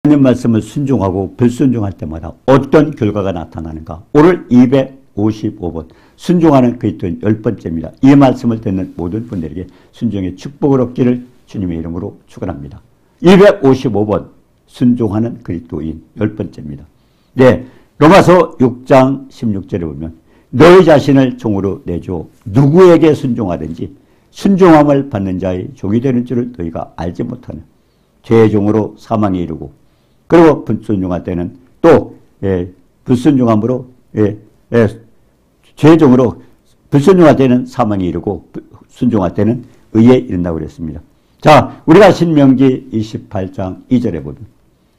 하나님 말씀을 순종하고 불순종할 때마다 어떤 결과가 나타나는가? 오늘 255번 순종하는 그리스도인 10번째입니다. 이 말씀을 듣는 모든 분들에게 순종의 축복을 얻기를 주님의 이름으로 축원합니다. 255번 순종하는 그리스도인 10번째입니다. 네, 로마서 6장 16절에 보면 너희 자신을 종으로 내줘 누구에게 순종하든지 순종함을 받는 자의 종이 되는 줄을 너희가 알지 못하는 죄의 종으로 사망에 이르고 그리고 불순종할 때는 또 불순종함으로 죄의 종으로 불순종할 때는 사망에 이르고 순종할 때는 의에 이른다고 그랬습니다. 자, 우리가 신명기 28장 2절에 보면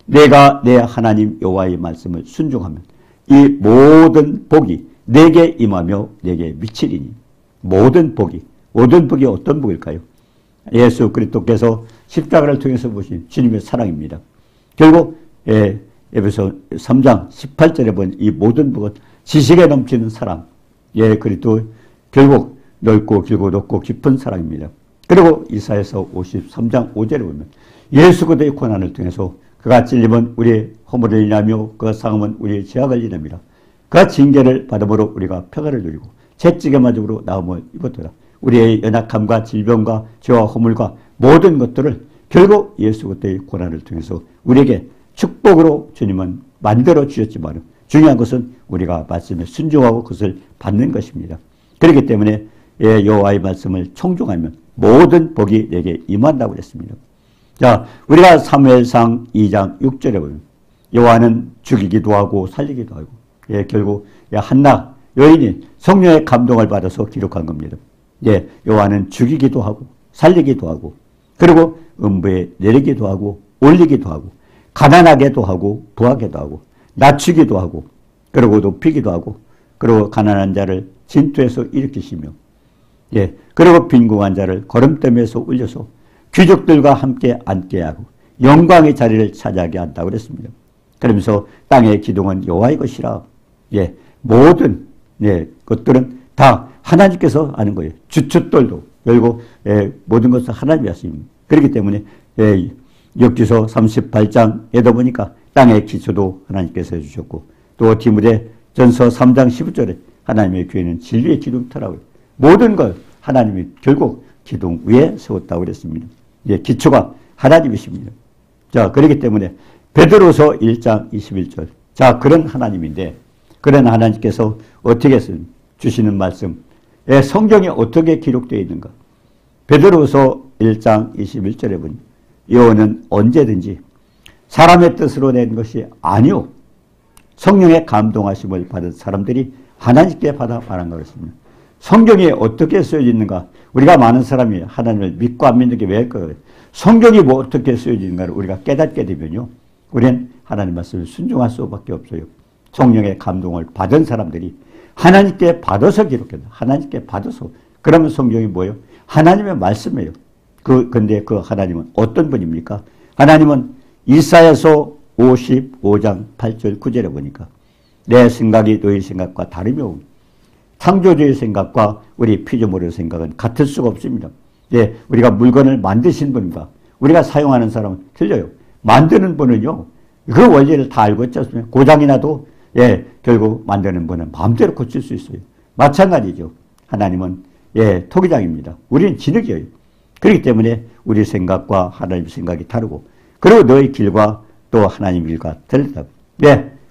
내가 내 하나님 여호와의 말씀을 순종하면 이 모든 복이 내게 임하며 내게 미치리니 모든 복이 어떤 복일까요? 예수 그리스도께서 십자가를 통해서 보신 주님의 사랑입니다. 결국 에베소 3장 18절에 본 이 모든 복은 지식에 넘치는 사랑, 그리스도 결국 넓고 길고 높고 깊은 사랑입니다. 그리고 이사야서 53장 5절에 보면 예수 그리스도의 고난을 통해서 그가 찔림은 우리의 허물을 인하며 그가 상함은 우리의 죄악을 인합니다. 그가 징계를 받음으로 우리가 평안을 누리고 채찍의 맞음으로 나음을 입었더라. 우리의 연약함과 질병과 죄와 허물과 모든 것들을 결국 예수 그리스도의 고난을 통해서 우리에게 축복으로 주님은 만들어 주셨지만 중요한 것은 우리가 말씀에 순종하고 그것을 받는 것입니다. 그렇기 때문에 여호와의 말씀을 청종하면 모든 복이 내게 임한다고 했습니다. 자, 우리가 사무엘상 2장 6절에 보면 여호와는 죽이기도 하고 살리기도 하고 결국 한나 여인이 성령의 감동을 받아서 기록한 겁니다. 여호와는 죽이기도 하고 살리기도 하고 그리고 음부에 내리기도 하고 올리기도 하고 가난하게도 하고 부하게도 하고 낮추기도 하고 그리고 높이기도 하고 그리고 가난한 자를 진토에서 일으키시며 그리고 빈궁한 자를 거름댐에서 올려서 귀족들과 함께 앉게 하고 영광의 자리를 차지하게 한다고 그랬습니다. 그러면서 땅의 기둥은 여호와의 것이라 모든 것들은 다 하나님께서 하는 거예요. 주춧돌도 결국 모든 것은 하나님이 하십니다. 그렇기 때문에 욥기서 38장에도 보니까 땅의 기초도 하나님께서 해주셨고 또 디모데전서 3장 15절에 하나님의 교회는 진리의 기둥터라고요. 모든 걸 하나님이 결국 기둥 위에 세웠다고 그랬습니다. 기초가 하나님이십니다. 자, 그렇기 때문에 베드로서 1장 21절 자, 그런 하나님인데 그런 하나님께서 어떻게 주시는 말씀 성경에 어떻게 기록되어 있는가? 베드로서 1장 21절에 보니 여호와는 언제든지 사람의 뜻으로 낸 것이 아니오 성령의 감동하심을 받은 사람들이 하나님께 받아 말한 것입니다. 성경이 어떻게 쓰여져 있는가? 우리가 많은 사람이 하나님을 믿고 안 믿는 게 왜일까요? 성경이 뭐 어떻게 쓰여져 있는가를 우리가 깨닫게 되면요. 우리는 하나님 말씀을 순종할 수밖에 없어요. 성령의 감동을 받은 사람들이 하나님께 받아서 기록했다. 하나님께 받아서. 그러면 성경이 뭐예요? 하나님의 말씀이에요. 근데 그 하나님은 어떤 분입니까? 하나님은 이사야서 55장 8절 9절에 보니까 내 생각이 너희 생각과 다르며 창조주의 생각과 우리 피조물의 생각은 같을 수가 없습니다. 우리가 물건을 만드신 분과 우리가 사용하는 사람은 틀려요. 만드는 분은요. 그 원리를 다 알고 있지 않습니까? 고장이 나도 결국 만드는 분은 마음대로 고칠 수 있어요. 마찬가지죠. 하나님은 토기장입니다. 우리는 진흙이에요. 그렇기 때문에 우리 생각과 하나님 생각이 다르고 그리고 너의 길과 또 하나님 길과 틀리다.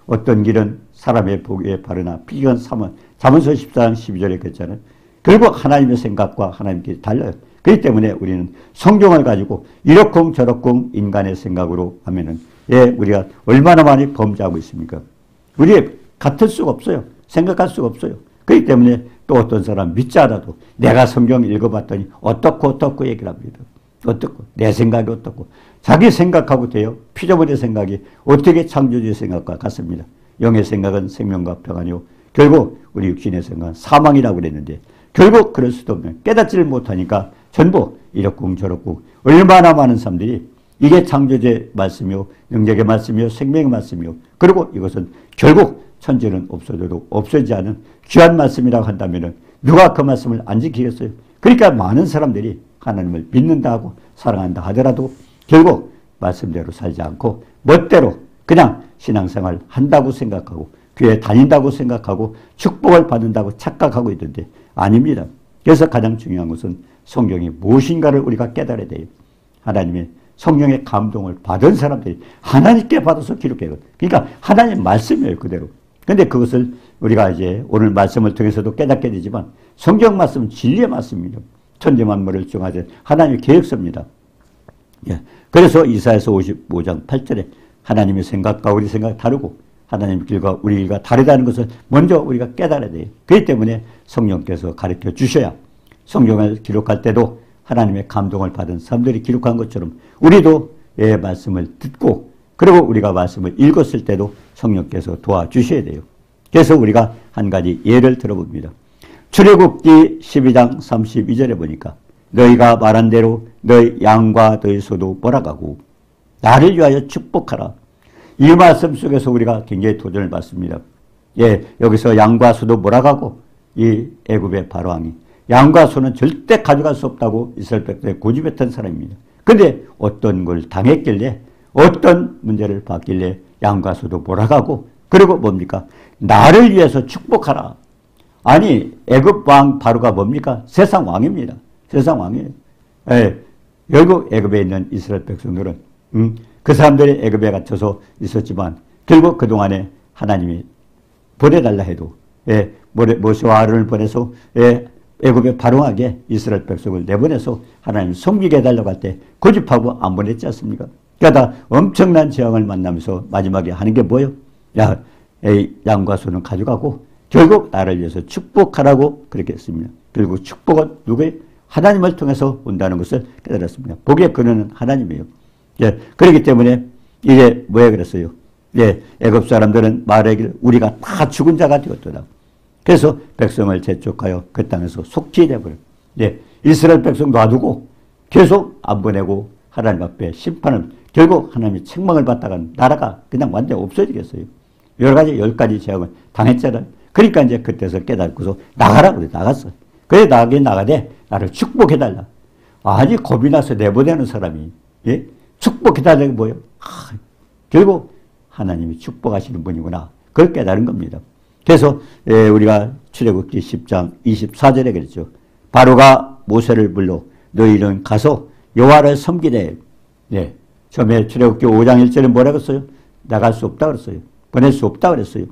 어떤 길은 사람의 보기에 바르나 비견 삼은 잠언서 14장 12절에 그랬잖아요. 결국 하나님의 생각과 하나님 길이 달라요. 그렇기 때문에 우리는 성경을 가지고 이러쿵 저러쿵 인간의 생각으로 하면은 우리가 얼마나 많이 범죄하고 있습니까? 우리 같을 수가 없어요. 생각할 수가 없어요. 그렇기 때문에 또 어떤 사람 믿지 않아도 내가 성경 읽어봤더니 어떻고 얘기를 합니다. 어떻고 내 생각이 어떻고 자기 생각하고 돼요. 피조물의 생각이 어떻게 창조주의 생각과 같습니다. 영의 생각은 생명과 평안이요 결국 우리 육신의 생각은 사망이라고 그랬는데 결국 그럴 수도 없는 깨닫지를 못하니까 전부 이렇쿵 저렇쿵 얼마나 많은 사람들이 이게 창조주의 말씀이요 능력의 말씀이요 생명의 말씀이요 그리고 이것은 결국 천지는 없어져도 없어지지 않은 귀한 말씀이라고 한다면 누가 그 말씀을 안 지키겠어요? 그러니까 많은 사람들이 하나님을 믿는다 하고 사랑한다 하더라도 결국 말씀대로 살지 않고 멋대로 그냥 신앙생활 한다고 생각하고 교회 다닌다고 생각하고 축복을 받는다고 착각하고 있는데 아닙니다. 그래서 가장 중요한 것은 성경이 무엇인가를 우리가 깨달아야 돼요. 하나님의 성령의 감동을 받은 사람들이 하나님께 받아서 기록해요. 그러니까 하나님 말씀이에요, 그대로. 근데 그것을 우리가 이제 오늘 말씀을 통해서도 깨닫게 되지만 성경 말씀은 진리의 말씀입니다. 천지 만물을 정하신 하나님의 계획서입니다. 예. 그래서 이사야서 55장 8절에 하나님의 생각과 우리 생각이 다르고 하나님의 길과 우리 길과 다르다는 것을 먼저 우리가 깨달아야 돼요. 그렇기 때문에 성령께서 가르쳐 주셔야 성경을 기록할 때도 하나님의 감동을 받은 사람들이 기록한 것처럼 우리도 예, 말씀을 듣고 그리고 우리가 말씀을 읽었을 때도 성령께서 도와주셔야 돼요. 그래서 우리가 한 가지 예를 들어봅니다. 출애굽기 12장 32절에 보니까 너희가 말한 대로 너희 양과 너희 소도 몰아가고 나를 위하여 축복하라. 이 말씀 속에서 우리가 굉장히 도전을 받습니다. 예, 여기서 양과 소도 몰아가고 이 애굽의 바로왕이 양과 소는 절대 가져갈 수 없다고 이스라엘 백성에 고집했던 사람입니다. 그런데 어떤 걸 당했길래 어떤 문제를 받길래 양과 소도 몰아가고 그리고 뭡니까? 나를 위해서 축복하라. 아니 애굽 왕 바로가 뭡니까? 세상 왕입니다. 세상 왕이에요. 예, 결국 애굽에 있는 이스라엘 백성들은 그 사람들이 애굽에 갇혀서 있었지만 결국 그동안에 하나님이 보내달라 해도 예, 모세와 아론을 보내서 예, 애굽의 바로왕에게 이스라엘 백성을 내보내서 하나님 섬기게 해달라고 할 때 고집하고 안 보냈지 않습니까? 그러다 엄청난 재앙을 만나면서 마지막에 하는 게 뭐예요? 야, 양과 소는 가져가고 결국 나를 위해서 축복하라고 그렇게 했습니다. 결국 축복은 누구의? 하나님을 통해서 온다는 것을 깨달았습니다. 복의 근원은 하나님이에요. 예, 그렇기 때문에 이게 뭐에 그랬어요? 예, 애굽 사람들은 말하기를 우리가 다 죽은 자가 되었더라. 그래서 백성을 재촉하여 그 땅에서 속죄되어버려요. 예, 이스라엘 백성 놔두고 계속 안 보내고 하나님 앞에 심판을 결국 하나님의 책망을 받다가 나라가 그냥 완전히 없어지겠어요. 여러 가지 10가지 재앙을 당했잖아요. 그러니까 이제 그때서 깨닫고서 나가라 그래 나갔어. 그래 나가되 나를 축복해달라. 아니 겁이 나서 내보내는 사람이 예? 축복해달라는 게 뭐예요? 결국 하나님이 축복하시는 분이구나. 그걸 깨달은 겁니다. 그래서 우리가 출애굽기 10장 24절에 그랬죠. 바로가 모세를 불러 너희는 가서 여호와를 섬기되 예. 처음에 출애굽기 5장 1절에 뭐라고 했어요? 나갈 수 없다 그랬어요. 보낼 수 없다 그랬어요.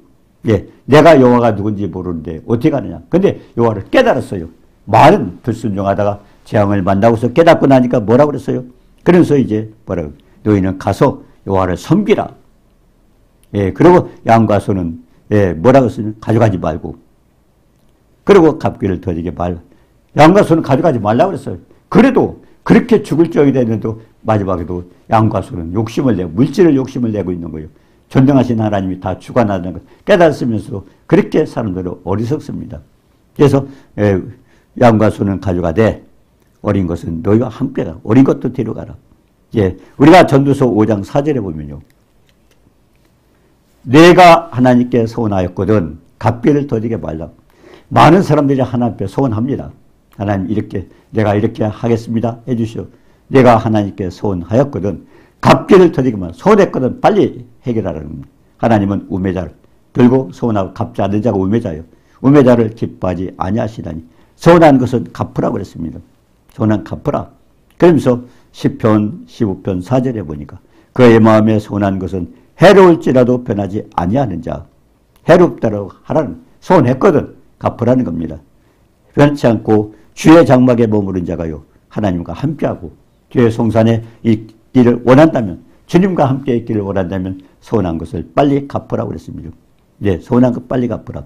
예. 내가 여호와가 누군지 모르는데 어떻게 가느냐. 근데 여호와를 깨달았어요. 말은 불순종하다가 재앙을 만나고서 깨닫고 나니까 뭐라고 그랬어요? 그래서 이제 뭐라고 너희는 가서 여호와를 섬기라. 예. 그리고 양과 소는 예, 뭐라고 했으면 가져가지 말고 그리고 갑귀를 더디게 말라. 양과 소는 가져가지 말라고 그랬어요. 그래도 그렇게 죽을 적이 됐는데도 마지막에도 양과 소는 욕심을 내고 물질을 욕심을 내고 있는 거예요. 전능하신 하나님이 다 주관하는 것 깨달았으면서도 그렇게 사람들은 어리석습니다. 그래서 양과 소는 가져가되 어린 것은 너희와 함께 가라. 어린 것도 데려가라. 예, 우리가 전도서 5장 4절에 보면요. 내가 하나님께 소원하였거든 갑귀를 더디게 말라. 많은 사람들이 하나님 앞에 소원합니다. 하나님 이렇게 내가 이렇게 하겠습니다 해주시오. 내가 하나님께 소원하였거든 갑귀를 더디게 말라. 소원했거든 빨리 해결하라는 겁니다. 하나님은 우매자를 결국 소원하고 갚지 않는 자가 우매자예요. 우매자를 기뻐하지 아니하시다니 소원한 것은 갚으라고 그랬습니다. 소원한 갚으라. 그러면서 시편 15편 4절에 보니까 그의 마음에 소원한 것은 해로울지라도 변하지 아니하는 자. 해롭다고 하라는 소원했거든 갚으라는 겁니다. 변치 않고 주의 장막에 머무른 자가요 하나님과 함께하고 주의 송산에 있기를 원한다면 주님과 함께 있기를 원한다면 소원한 것을 빨리 갚으라고 그랬습니다. 예, 소원한 것 빨리 갚으라.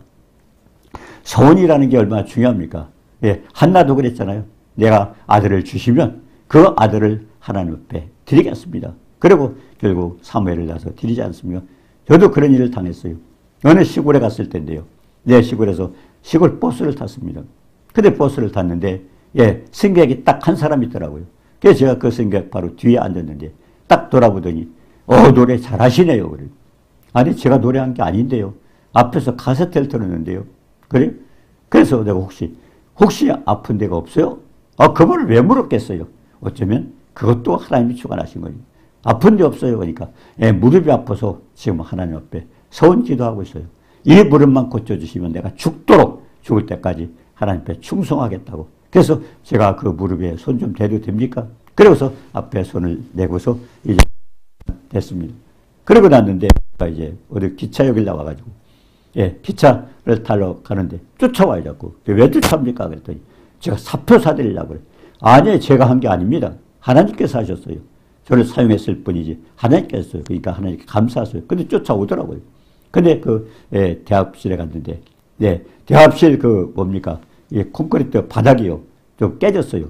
소원이라는 게 얼마나 중요합니까? 예, 한나도 그랬잖아요. 내가 아들을 주시면 그 아들을 하나님 앞에 드리겠습니다. 그리고 결국 사무엘을 낳아서 드리지 않습니까? 저도 그런 일을 당했어요. 어느 시골에 갔을 때인데요. 내 시골에서 시골 버스를 탔습니다. 근데 버스를 탔는데 예, 승객이 딱 한 사람 있더라고요. 그래서 제가 그 승객 바로 뒤에 앉았는데 딱 돌아보더니 노래 잘하시네요. 그래. 아니 제가 노래한 게 아닌데요. 앞에서 카세트를 틀었는데요. 그래? 그래서 내가 혹시 아픈 데가 없어요? 그걸 왜 물었겠어요? 어쩌면 그것도 하나님이 주관하신 거예요. 아픈 데 없어요. 그러니까 무릎이 아파서 지금 하나님 앞에 서원 기도하고 있어요. 이 무릎만 고쳐주시면 내가 죽도록 죽을 때까지 하나님 앞에 충성하겠다고. 그래서 제가 그 무릎에 손 좀 대도 됩니까? 그러고서 앞에 손을 내고서 이제 됐습니다. 그러고 났는데 이제 어디 기차역에 나와가지고 기차를 타러 가는데 쫓아와요 자꾸. 왜 쫓아옵니까? 그랬더니 제가 사표 사드리려고 그래요. 아니 제가 한 게 아닙니다. 하나님께서 하셨어요. 저를 사용했을 뿐이지 하나님께서 그러니까 하나님께 감사하세요. 근데 쫓아오더라고요. 근데 그 대합실에 갔는데 대합실 그 뭡니까 이 콘크리트 바닥이요 좀 깨졌어요.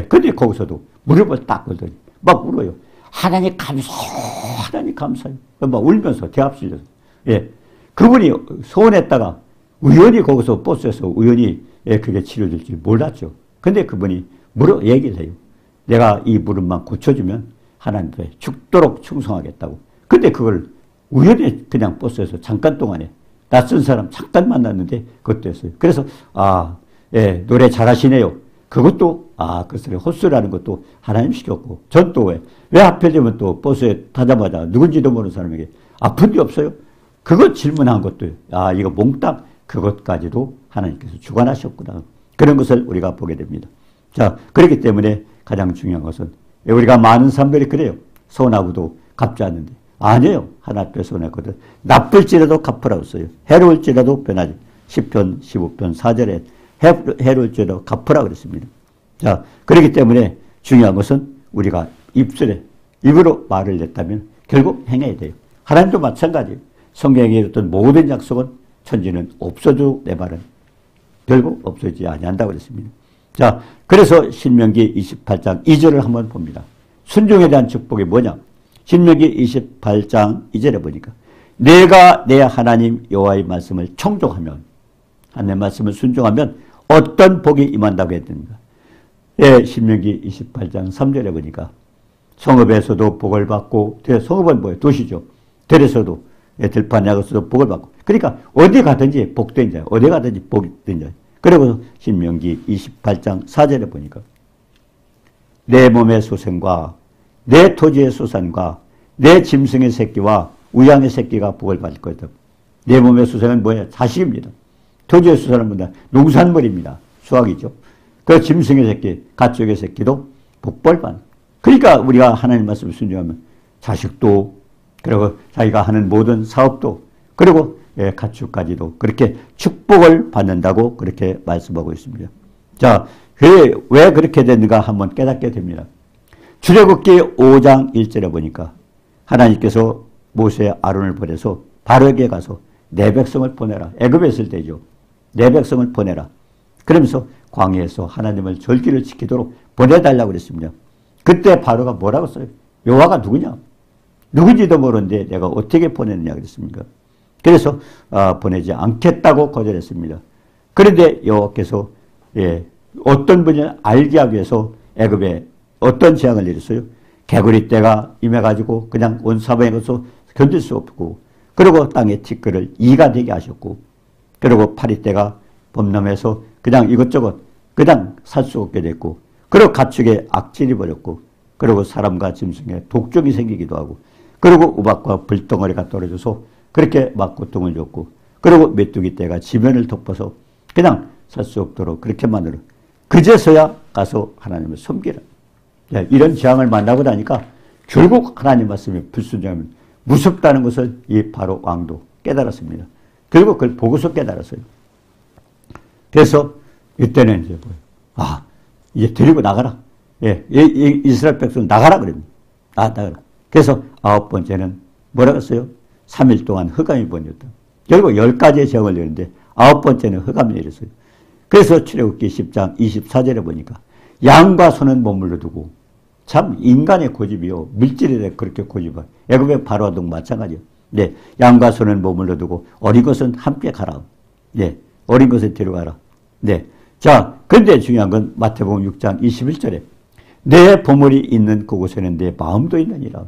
근데 거기서도 무릎을 딱 꿇더니 막 울어요. 하나님 감사해요. 하나님 감사해요. 막 울면서 대합실에서 그분이 소원했다가 우연히 거기서 버스에서 우연히 그게 치료될 줄 몰랐죠. 근데 그분이 얘기를 해요. 내가 이 무릎만 고쳐주면 하나님께 죽도록 충성하겠다고. 근데 그걸 우연히 그냥 버스에서 잠깐 동안에 낯선 사람 잠깐 만났는데 그것도 했어요. 그래서 노래 잘하시네요. 그것도 글쎄 헛소리하는 것도 하나님 시켰고 전 또 왜 하필이면 또 버스에 타자마자 누군지도 모르는 사람에게 아픈 데 없어요? 그것 질문한 것도 이거 몽땅 그것까지도 하나님께서 주관하셨구나. 그런 것을 우리가 보게 됩니다. 자, 그렇기 때문에 가장 중요한 것은 우리가 많은 사람들이 그래요. 선하고도 갚지 않는데 아니에요. 하나님 앞에 손했거든. 나쁠지라도 갚으라고 써요. 해로울지라도 변하지. 10편 15편 4절에 해로울지라도 갚으라고 그랬습니다. 자, 그렇기 때문에 중요한 것은 우리가 입으로 말을 냈다면 결국 행해야 돼요. 하나님도 마찬가지예요. 성경에 이르던 모든 약속은 천지는 없어도 내 말은 결국 없어지지 아니한다고 그랬습니다. 자, 그래서 신명기 28장 2절을 한번 봅니다. 순종에 대한 축복이 뭐냐? 신명기 28장 2절에 보니까 내가 내 하나님 여호와의 말씀을 청종하면 하나님의 말씀을 순종하면 어떤 복이 임한다고 했습니까? 신명기 28장 3절에 보니까 성읍에서도 복을 받고 성읍은 뭐예요? 도시죠. 들에서도 들판야에서도 복을 받고 그러니까 어디 가든지 복된 자예요. 어디 가든지 복된 자예요. 그리고 신명기 28장 4절에 보니까 내 몸의 소생과 내 토지의 소산과 내 짐승의 새끼와 우양의 새끼가 복을 받을 것이다. 내 몸의 소생은 뭐예요? 자식입니다. 토지의 소산은 뭐냐? 농산물입니다. 수확이죠. 그 짐승의 새끼, 가축의 새끼도 복벌 받는. 그러니까 우리가 하나님 말씀을 순종하면 자식도 그리고 자기가 하는 모든 사업도 그리고 가축까지도 그렇게 축복을 받는다고 그렇게 말씀하고 있습니다. 자, 왜 그렇게 됐는가 한번 깨닫게 됩니다. 출애굽기 5장 1절에 보니까 하나님께서 모세 아론을 보내서 바로에게 가서 내 백성을 보내라. 애굽에 있을 때죠. 내 백성을 보내라. 그러면서 광야에서 하나님을 절기를 지키도록 보내달라고 그랬습니다. 그때 바로가 뭐라고 써요? 여호와가 누구냐? 누군지도 모르는데 내가 어떻게 보내느냐 그랬습니까? 그래서 보내지 않겠다고 거절했습니다. 그런데 여호와께서 어떤 분이 알게 하기 위해서 애굽에 어떤 재앙을 내렸어요? 개구리 떼가 임해가지고 그냥 온 사방에 가서 견딜 수 없고 그리고 땅의 티끌을 이가 되게 하셨고 그리고 파리떼가 범람해서 그냥 이것저것 그냥 살 수 없게 됐고 그리고 가축에 악질이 버렸고 그리고 사람과 짐승에 독종이 생기기도 하고 그리고 우박과 불덩어리가 떨어져서 그렇게 막 고통을 줬고 그리고 메뚜기 떼가 지면을 덮어서 그냥 살 수 없도록 그렇게 만들어 그제서야 가서 하나님을 섬기라. 이런 재앙을 만나고 나니까 결국 하나님 말씀에 불순종하면 무섭다는 것을 이 바로 왕도 깨달았습니다. 결국 그걸 보고서 깨달았어요. 그래서 이때는 이제 뭐예요? 이제 데리고 나가라. 이스라엘 백성 나가라 그럽니다. 나가라. 그래서 9번째는 뭐라고 했어요? 3일 동안 흑암이 번졌다. 결국 10가지의 재앙을 내렸는데 9번째는 흑암이 내렸어요. 그래서 출애굽기 10장 24절에 보니까 양과 소는 머물러 두고 참 인간의 고집이요. 물질에 대해 그렇게 고집하. 애굽의 바로와도 마찬가지요. 양과 소는 머물러 두고 어린 것은 함께 가라. 어린 것을 데려가라. 자, 근데 중요한 건 마태복음 6장 21절에 내 보물이 있는 그곳에는 내 마음도 있느니라.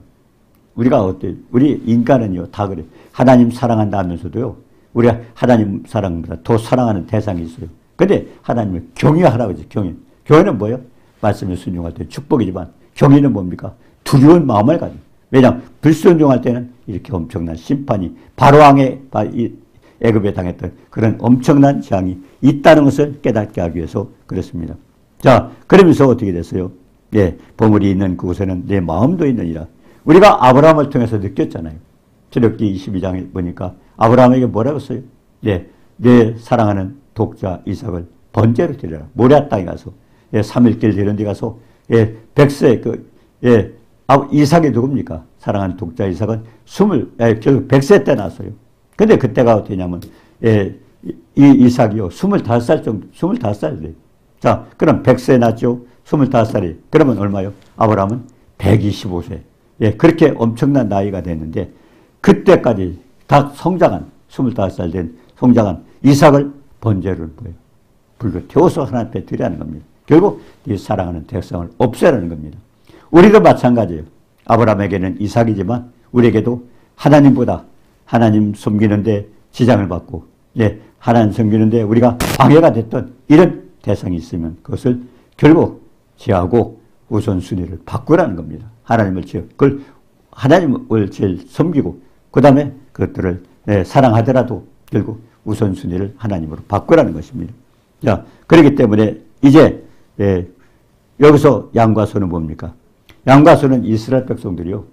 우리가 어때요? 우리 인간은요, 다 그래. 하나님 사랑한다 하면서도요, 우리가 하나님 사랑보다 더 사랑하는 대상이 있어요. 근데 하나님을 경외하라고 하죠, 경외. 경외는 뭐예요? 말씀에 순종할 때 축복이지만, 경외는 뭡니까? 두려운 마음을 가지고. 왜냐하면 불순종할 때는 이렇게 엄청난 심판이 바로왕의 애굽에 당했던 그런 엄청난 재앙이 있다는 것을 깨닫게 하기 위해서 그렇습니다. 자, 그러면서 어떻게 됐어요? 예, 보물이 있는 그곳에는 내 마음도 있느니라. 우리가 아브라함을 통해서 느꼈잖아요. 출애굽기 22장에 보니까 아브라함에게 뭐라고 했어요? 예, 내 사랑하는 독자 이삭을 번제로 드려라. 모리아 땅에 가서, 예, 3일길 이런 데 가서, 예, 백세, 이삭이 누굽니까? 사랑하는 독자 이삭은 결국 100세 때 났어요. 근데 그때가 어떠냐면, 예, 이 이삭이요, 25살 정도, 25살 돼요. 자, 그럼 100세 났죠? 25살이. 그러면 얼마요? 아브라함은 125세. 예, 그렇게 엄청난 나이가 됐는데, 그때까지 다 성장한, 25살 된 성장한 이삭을 번제를 불로 태워서 하나님 앞에 드리라는 겁니다. 결국 이 사랑하는 백성을 없애라는 겁니다. 우리도 마찬가지예요. 아브라함에게는 이삭이지만 우리에게도 하나님보다 하나님 섬기는데 지장을 받고, 예, 하나님 섬기는데 우리가 방해가 됐던 이런 대상이 있으면 그것을 결국 제하고 우선순위를 바꾸라는 겁니다. 그걸 하나님을 제일 섬기고 그 다음에 그것들을, 예, 사랑하더라도 결국 우선순위를 하나님으로 바꾸라는 것입니다. 자, 그렇기 때문에 이제, 예, 여기서 양과 소는 뭡니까? 양과 소는 이스라엘 백성들이요,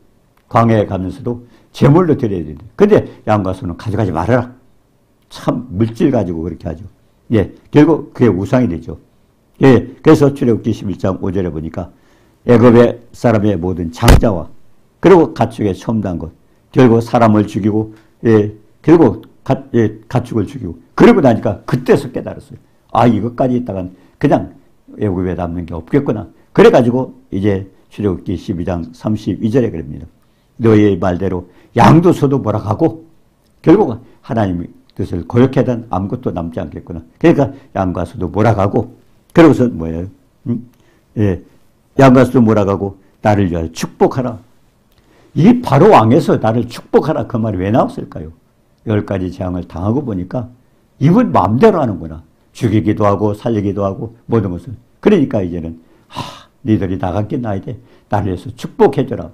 광야에 가면서도 제물로 드려야 되는데, 근데 양과 소는 가져가지 말아라. 참 물질 가지고 그렇게 하죠. 예, 결국 그게 우상이 되죠. 예, 그래서 출애굽기 11장 5절에 보니까 애굽의 사람의 모든 장자와 그리고 가축의 첨단 것, 결국 사람을 죽이고, 예, 결국 가축을 죽이고, 그러고 나니까 그때서 깨달았어요. 아, 이것까지 있다간 그냥 애굽에 남는 게 없겠구나. 그래가지고 이제 출애굽기 12장 32절에 그럽니다. 너희의 말대로 양도 소도 몰아가고 결국 하나님의 뜻을 거역해 단 아무것도 남지 않겠구나. 그러니까 양과 소도 몰아가고, 그러고서 뭐예요? 예, 양과 소도 몰아가고 나를 위하여 축복하라. 이 바로 왕에서 나를 축복하라 그 말이 왜 나왔을까요? 10가지 재앙을 당하고 보니까 이분 마음대로 하는구나. 죽이기도 하고 살리기도 하고 모든 것을. 그러니까 이제는 너희들이 나갔긴 나야 돼. 나를 위해서 축복해줘라.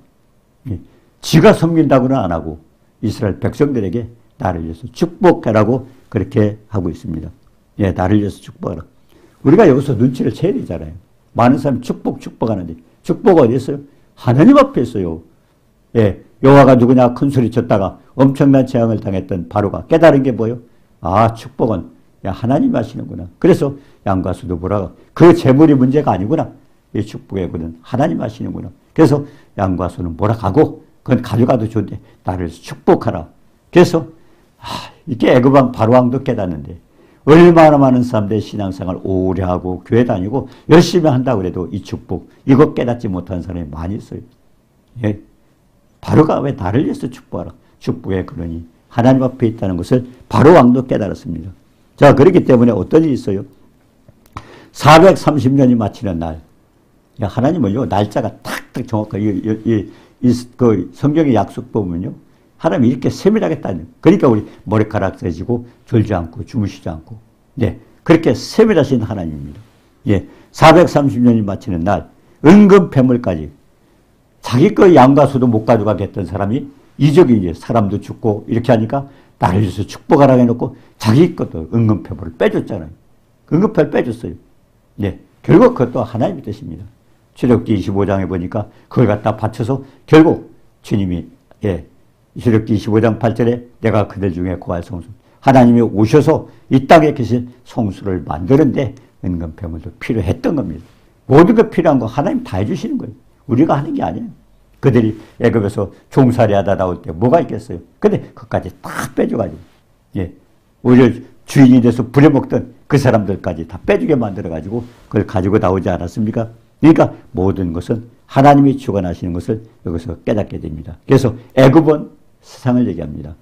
예. 지가 섬긴다고는 안 하고 이스라엘 백성들에게 나를 위해서 축복해라고 그렇게 하고 있습니다. 예, 나를 위해서 축복하라. 우리가 여기서 눈치를 채야 되잖아요. 많은 사람이 축복하는데 축복 어디 있어요? 하나님 앞에 있어요. 예, 여호와가 누구냐 큰 소리 쳤다가 엄청난 재앙을 당했던 바로가 깨달은 게 뭐예요? 아, 축복은 하나님이 하시는구나. 그래서 양과 소도 몰아가. 그 재물이 문제가 아니구나. 이 축복의 분은 하나님 하시는구나. 그래서 양과 소는 몰아가고 그건 가져가도 좋은데 나를 축복하라. 그래서 이게 애굽왕 바로왕도 깨닫는데 얼마나 많은 사람들의 신앙생활 오래 하고 교회 다니고 열심히 한다고 그래도 이 축복 이거 깨닫지 못하는 사람이 많이 있어요. 예. 바로가 왜 나를 위해서 축복하라. 축복의 근원이 하나님 앞에 있다는 것을 바로왕도 깨달았습니다. 자, 그렇기 때문에 어떤 일이 있어요? 430년이 마치는 날, 하나님은요, 날짜가 탁탁 정확하게, 그 성경의 약속 보면요, 하나님이 이렇게 세밀하겠다는, 그러니까 우리 머리카락 세지고, 졸지 않고, 주무시지 않고, 네, 그렇게 세밀하신 하나님입니다. 예, 430년이 마치는 날, 은금 패물까지, 자기 거 양과 소도 못 가져가겠던 사람이 이적이 이제 사람도 죽고 이렇게 하니까 나를 위해서 축복하라고 해놓고 자기 것도 은금패물을 빼줬잖아요. 은금패를 빼줬어요. 네, 결국 그것도 하나님의 뜻입니다. 출애굽기 25장에 보니까 그걸 갖다 바쳐서 결국 주님이, 예, 출애굽기 25장 8절에 내가 그들 중에 구할 성수, 하나님이 오셔서 이 땅에 계신 성수를 만드는데 은금패물도 필요했던 겁니다. 모든 것 필요한 거 하나님 다 해주시는 거예요. 우리가 하는 게 아니에요. 그들이 애굽에서 종살이 하다 나올 때 뭐가 있겠어요? 근데 그것까지 다 빼줘가지고, 예, 오히려 주인이 돼서 부려먹던 그 사람들까지 다 빼주게 만들어가지고 그걸 가지고 나오지 않았습니까? 그러니까 모든 것은 하나님이 주관하시는 것을 여기서 깨닫게 됩니다. 그래서 애굽은 세상을 얘기합니다.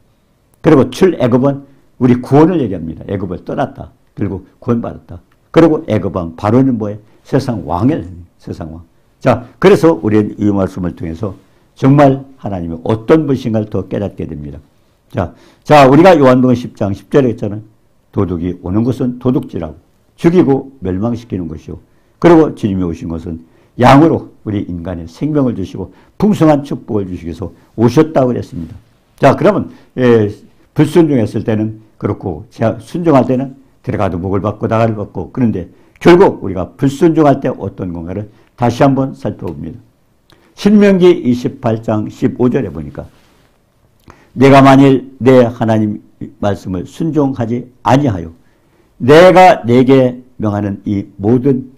그리고 출애굽은 우리 구원을 얘기합니다. 애굽을 떠났다. 그리고 구원받았다. 그리고 애굽왕 바로는 뭐예요? 세상 왕이에요. 세상 왕. 자, 그래서 우리는 이 말씀을 통해서 정말 하나님이 어떤 분이신가를 더 깨닫게 됩니다. 자, 우리가 요한복음 10장 10절에 했잖아요. 도둑이 오는 것은 도둑질하고 죽이고 멸망시키는 것이요. 그리고 주님이 오신 것은 양으로 우리 인간의 생명을 주시고 풍성한 축복을 주시기 위해서 오셨다고 그랬습니다. 자, 그러면 불순종했을 때는 그렇고 순종할 때는 들어가도 목을 받고 나가를 받고, 그런데 결국 우리가 불순종할 때 어떤 건가를 다시 한번 살펴봅니다. 신명기 28장 15절에 보니까 내가 만일 내 하나님 말씀을 순종하지 아니하여 내가 내게 명하는 이 모든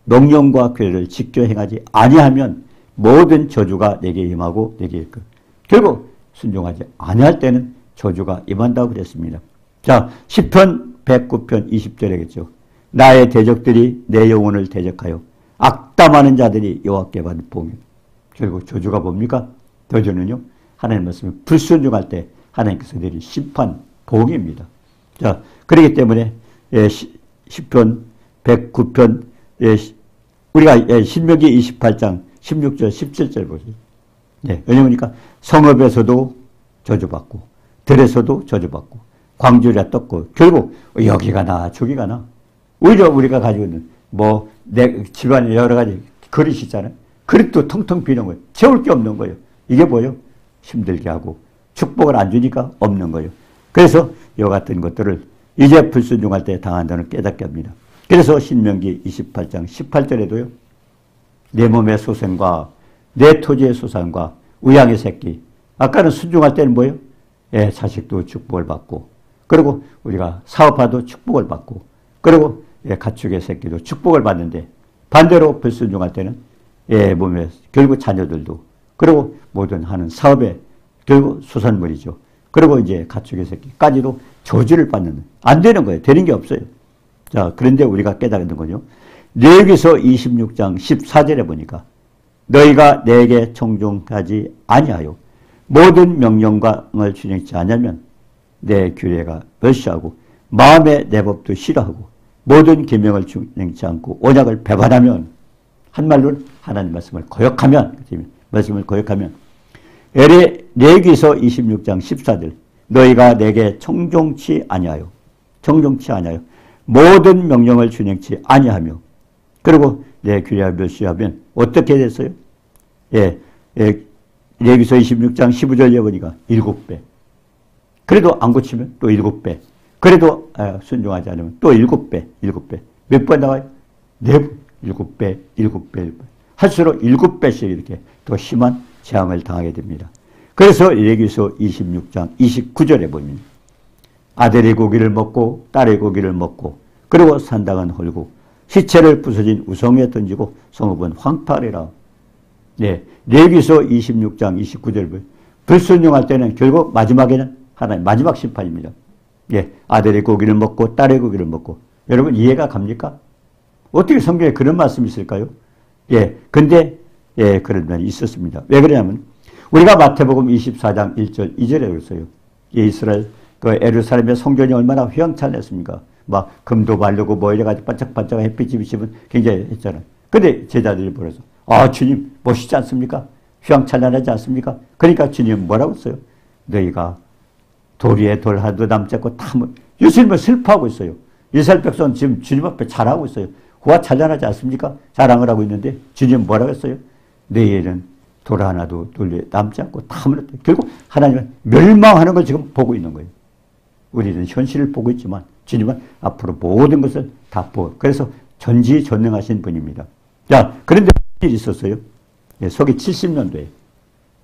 명령과 규례를 지켜 행하지 아니하면 모든 저주가 내게 임하고 내게 있고, 결국 순종하지 아니할 때는 저주가 임한다고 그랬습니다. 자, 시편 109편 20절에겠죠. 나의 대적들이 내 영혼을 대적하여 악담하는 자들이 여호와께 받을 복임. 결국 저주가 뭡니까? 저주는요, 하나님 말씀을 불순종할 때 하나님께서 내린 심판, 복입니다. 자, 그렇기 때문에 시편 109편, 우리가 신명기 28장 16절 17절 보세요. 왜냐니까 성읍에서도 저주받고 들에서도 저주받고 광주리가 떴고, 결국 여기가 나 저기가 나. 오히려 우리가 가지고 있는 내 집안에 여러 가지 그릇이 있잖아요. 그릇도 텅텅 비는 거예요. 채울 게 없는 거예요. 이게 뭐예요? 힘들게 하고 축복을 안 주니까 없는 거예요. 그래서 이와 같은 것들을 이제 불순종할 때 당한다는 깨닫게 합니다. 그래서 신명기 28장 18절에도요. 내 몸의 소생과 내 토지의 소산과 우양의 새끼. 아까는 순종할 때는 뭐예요? 자식도 축복을 받고, 그리고 우리가 사업화도 축복을 받고, 그리고 가축의 새끼도 축복을 받는데, 반대로 불순종할 때는 몸에 결국 자녀들도, 그리고 모든 하는 사업에 결국 수산물이죠. 그리고 이제 가축의 새끼까지도 저주를 받는, 안 되는 거예요. 되는 게 없어요. 자, 그런데 우리가 깨닫는 거죠. 레위기서 26장 14절에 보니까 너희가 내게 청종하지 아니하여 모든 명령을 준행치 않으면 내 규례가 멸시하고 마음에 내 법도 싫어하고 모든 계명을 준행치 않고 언약을 배반하면, 한말로는 하나님 말씀을 거역하면, 레위기서 26장 14절 너희가 내게 청종치 아니하여 모든 명령을 준행치 아니하며, 그리고 내 규례를 멸시하면 어떻게 됐어요? 레위기서 26장 15절에 보니까 7배. 그래도 안 고치면 또 7배. 그래도 순종하지 않으면 또 7배. 몇 번 나와요? 4번. 7배. 할수록 7배씩 이렇게 더 심한 재앙을 당하게 됩니다. 그래서 레위기서 26장 29절에 보면 아들의 고기를 먹고 딸의 고기를 먹고, 그리고 산당은 헐고 시체를 부서진 우성에 던지고 성읍은 황폐하리라. 레위기서 26장 29절 불순종할 때는 결국 마지막에는 하나님 마지막 심판입니다. 아들의 고기를 먹고 딸의 고기를 먹고. 여러분 이해가 갑니까? 어떻게 성경에 그런 말씀이 있을까요? 근데 그런 말이 있었습니다. 왜 그러냐면 우리가 마태복음 24장 1절 2절에 그랬어요. 이스라엘 예루살렘의 성전이 얼마나 휘황찬란했습니까? 막 금도 바르고 뭐 이래가지고 반짝반짝 햇빛이 비치면 굉장히 했잖아요. 근데 제자들이 보면서 주님 멋있지 않습니까? 휘황찬란하지 않습니까? 그러니까 주님 뭐라고 했어요? 너희가 돌 위에 돌 하나도 남지 않고 예수님은 슬퍼하고 있어요. 이스라엘 백성은 지금 주님 앞에 자랑하고 있어요. 그와 찬란하지 않습니까? 자랑을 하고 있는데 주님 뭐라고 했어요? 너희는 돌 하나도 돌 위에 남지 않고 다 무너뜨려. 결국 하나님은 멸망하는 걸 지금 보고 있는 거예요. 우리는 현실을 보고 있지만 주님은 앞으로 모든 것을 다 보고, 그래서 전지전능하신 분입니다. 자, 그런데 무슨 일이 있었어요? 서기 70년도에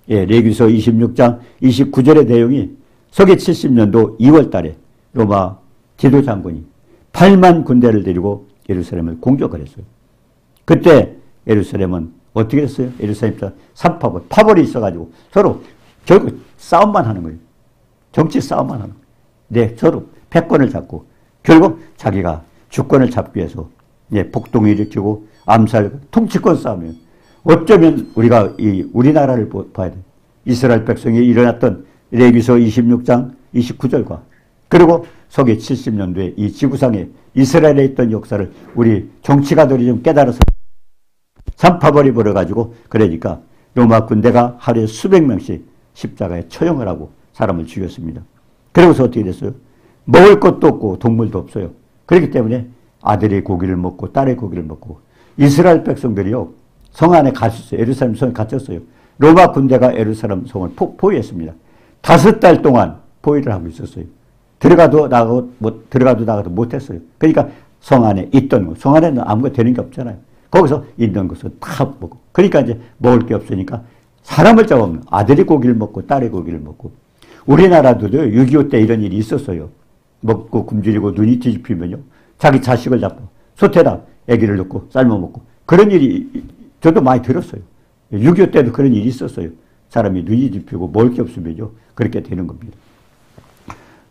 레위기서 26장 29절의 내용이 서기 70년도 2월 달에 로마 지도장군이 8만 군대를 데리고 예루살렘을 공격을 했어요. 그때 예루살렘은 어떻게 됐어요? 예루살렘 파벌이 있어가지고 서로 결국 싸움만 하는 거예요. 정치 싸움만 하는 거예요. 서로 패권을 잡고 결국 자기가 주권을 잡기 위해서 폭동을 일으키고 암살, 통치권 싸움이에요. 어쩌면 우리가 우리나라를 봐야 돼요. 이스라엘 백성이 일어났던 레위기서 26장 29절과 그리고 서기 70년도에 이 지구상에 이스라엘에 있던 역사를 우리 정치가들이 좀 깨달아서 산파벌이 벌어가지고, 그러니까 로마 군대가 하루에 수백 명씩 십자가에 처형을 하고 사람을 죽였습니다. 그러고서 어떻게 됐어요? 먹을 것도 없고 동물도 없어요. 그렇기 때문에 아들의 고기를 먹고 딸의 고기를 먹고, 이스라엘 백성들이요 성 안에 갇혔어요. 예루살렘 성에 갇혔어요. 로마 군대가 예루살렘 성을 포위했습니다. 5달 동안 포위를 하고 있었어요. 들어가도 나가도 못했어요. 그러니까 성 안에 있던 거, 성 안에는 아무것도 되는 게 없잖아요. 거기서 있는 것은 다 먹고. 그러니까 이제 먹을 게 없으니까 사람을 잡으면 아들이 고기를 먹고 딸이 고기를 먹고. 우리나라도 6.25 때 이런 일이 있었어요. 먹고 굶주리고 눈이 뒤집히면요. 자기 자식을 잡고 솥에다 아기를 넣고 삶아 먹고. 그런 일이 저도 많이 들었어요. 6.25 때도 그런 일이 있었어요. 사람이 눈이 뒤집히고 먹을 게 없으면요. 그렇게 되는 겁니다.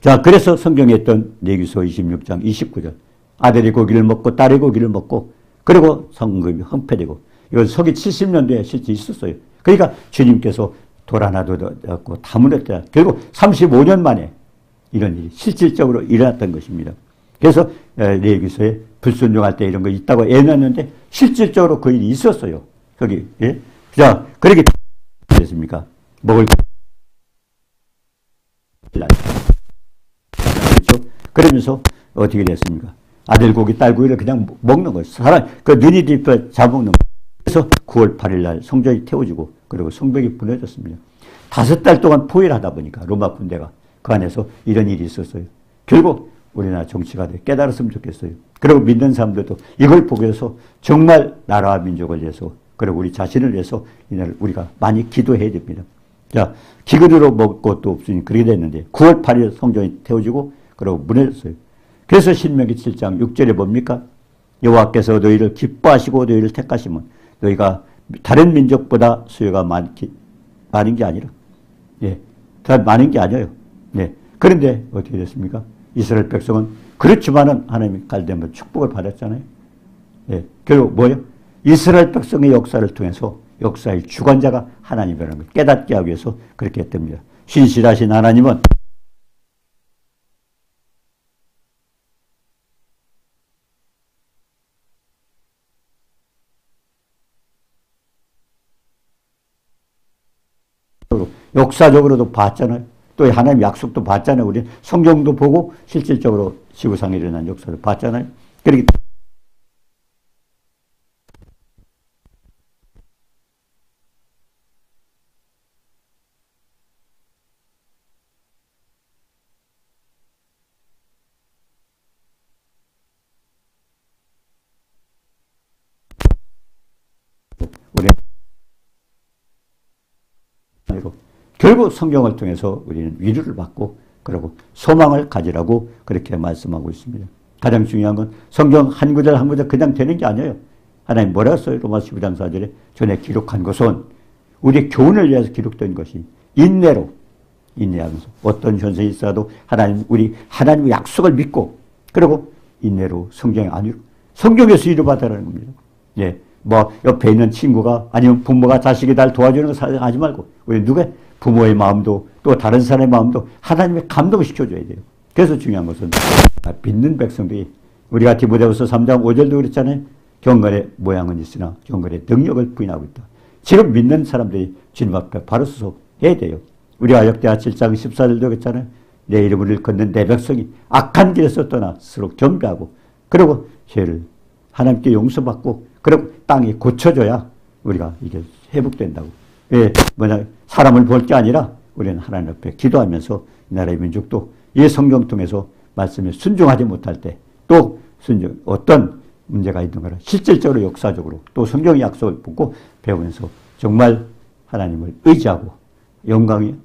자, 그래서 성경에 있던 레위기서 26장 29절. 아들이 고기를 먹고 딸이 고기를 먹고 그리고 성금이 헌폐되고 이건 서기 70년도에 실제 있었어요. 그러니까 주님께서 돌 하나도 없고 다 무너뜨려 결국 35년 만에 이런 일이 실질적으로 일어났던 것입니다. 그래서 레위기서에 불순종할 때 이런 거 있다고 애놨는데 실질적으로 그 일이 있었어요. 거기. 예? 자, 그렇게 됐습니까? 먹을 그렇죠? 그러면서 어떻게 됐습니까? 아들 고기, 딸 고기를 그냥 먹는 거예요. 사람, 그 눈이 뒤집혀 잡먹는 거예요. 그래서 9월 8일 날 성전이 태워지고, 그리고 성벽이 무너졌습니다. 5달 동안 포위를 하다 보니까, 로마 군대가 그 안에서 이런 일이 있었어요. 결국, 우리나라 정치가 깨달았으면 좋겠어요. 그리고 믿는 사람들도 이걸 보고서 정말 나라와 민족을 위해서, 그리고 우리 자신을 위해서 이날 우리가 많이 기도해야 됩니다. 자, 기근으로 먹을 것도 없으니 그렇게 됐는데, 9월 8일 성전이 태워지고, 그리고 무너졌어요. 그래서 신명기 7장 6절에 뭡니까? 여호와께서 너희를 기뻐하시고 너희를 택하시면 너희가 다른 민족보다 수요가 많은 게 아니라, 예, 더 많은 게 아니에요. 예. 그런데 어떻게 됐습니까? 이스라엘 백성은 그렇지만은 하나님이 갈대면 축복을 받았잖아요. 예. 결국 뭐예요? 이스라엘 백성의 역사를 통해서 역사의 주관자가 하나님이라는 걸 깨닫게 하기 위해서 그렇게 했답니다. 신실하신 하나님은 역사적으로도 봤잖아요. 또 하나님 약속도 봤잖아요. 우리 성경도 보고 실질적으로 지구상에 일어난 역사를 봤잖아요. 그렇기 우리 결국 성경을 통해서 우리는 위로를 받고 그리고 소망을 가지라고 그렇게 말씀하고 있습니다. 가장 중요한 건 성경 한 구절 한 구절 그냥 되는 게 아니에요. 하나님 뭐라 했어요? 로마서 12장 4절에 전에 기록한 것은 우리의 교훈을 위해서 기록된 것이 인내로 인내하면서 어떤 현상이 있어도 우리 하나님의 약속을 믿고 그리고 인내로 성경에 안 이루 성경에서 이루받으라는 겁니다. 예. 뭐 옆에 있는 친구가 아니면 부모가 자식이 날 도와주는 거 하지 말고 우리 누구의 부모의 마음도 또 다른 사람의 마음도 하나님의 감동을 시켜줘야 돼요. 그래서 중요한 것은 믿는 백성들이 우리가 디모데후서 3장 5절도 그랬잖아요. 경건의 모양은 있으나 경건의 능력을 부인하고 있다. 지금 믿는 사람들이 주님 앞에 바로 서서 해야 돼요. 우리가 역대하 7장 14절도 그랬잖아요. 내 이름을 일컫는 내 백성이 악한 길에서 떠나 스스로 겸비하고 그리고 죄를 하나님께 용서받고 그리고 땅이 고쳐져야 우리가 이게 회복된다고. 예, 사람을 볼 게 아니라 우리는 하나님 앞에 기도하면서 이 나라의 민족도 이 성경 통해서 말씀에 순종하지 못할 때 또 어떤 문제가 있는 거라 실질적으로 역사적으로 또 성경의 약속을 보고 배우면서 정말 하나님을 의지하고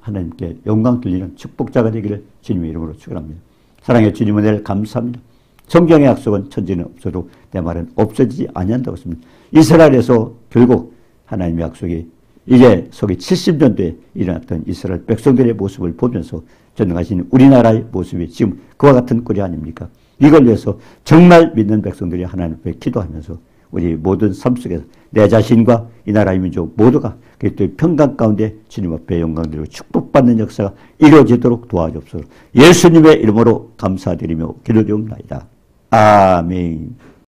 하나님께 영광 돌리는 축복자가 되기를 주님의 이름으로 축원합니다. 사랑의 주님 은혜를 감사합니다. 성경의 약속은 천지는 없어도 내 말은 없어지지 아니한다고 했습니다. 이스라엘에서 결국 하나님의 약속이 이게 서기 70년대에 일어났던 이스라엘 백성들의 모습을 보면서 전능하신 우리나라의 모습이 지금 그와 같은 꼴이 아닙니까? 이걸 위해서 정말 믿는 백성들이 하나님 앞에 기도하면서 우리 모든 삶 속에서 내 자신과 이 나라의 민족 모두가 그리스도의 평강 가운데 주님 앞에 영광 드리고 축복받는 역사가 이루어지도록 도와주옵소서. 예수님의 이름으로 감사드리며 기도드리옵나이다. 아멘.